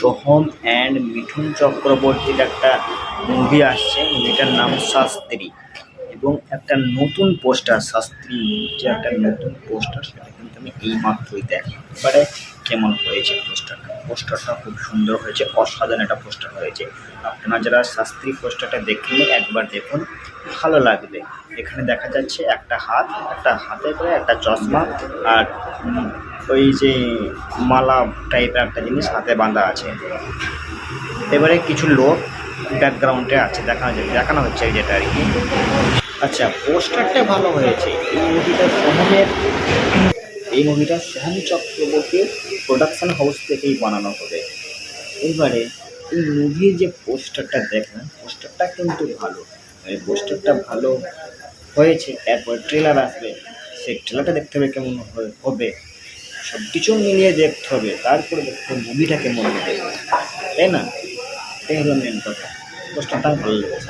Soham and Mithun চক্রবর্তীর একটা movie আসছে, মুভিটার নাম শাস্ত্রী। এবং একটা নতুন পোস্টার, শাস্ত্রী যে একটা নতুন পোস্টার, সেটা কিন্তু আমি এইমাত্রই দেখলাম। এবারে কেমন হয়েছে পোস্টারটা? পোস্টারটা খুব সুন্দর হয়েছে, অসাধারণ একটা পোস্টার হয়েছে। আপনারা যারা শাস্ত্রী পোস্টারটা দেখেননি একবার দেখুন, ভালো লাগবে। এখানে দেখা যাচ্ছে একটা হাত, একটা হাতে করে একটা চশমা, আর ওই যে মালা টাইপের একটা জিনিস হাতে বাঁধা আছে। এবারে কিছু লোক ব্যাকগ্রাউন্ডে আছে, দেখানো হচ্ছে যেটা আর কি। আচ্ছা, পোস্টারটা ভালো হয়েছে। এই মুভিটা সোহম চক্রবর্তীর প্রোডাকশন হাউস থেকেই বানানো হবে। এবারে এই মুভির যে পোস্টারটা দেখলাম, পোস্টারটা কিন্তু ভালো। এই পোস্টারটা ভালো হয়েছে, এরপর ট্রেলার আসবে, সেই ট্রেলারটা দেখতে হবে কেমন হবে। সব কিছু মিলিয়ে দেখতে হবে, তারপরে দেখতে হবে মুভিটা কেমন হবে, তাই না? এটাই হলো মেন কথা। পোস্টারটা ভালো লেগেছে।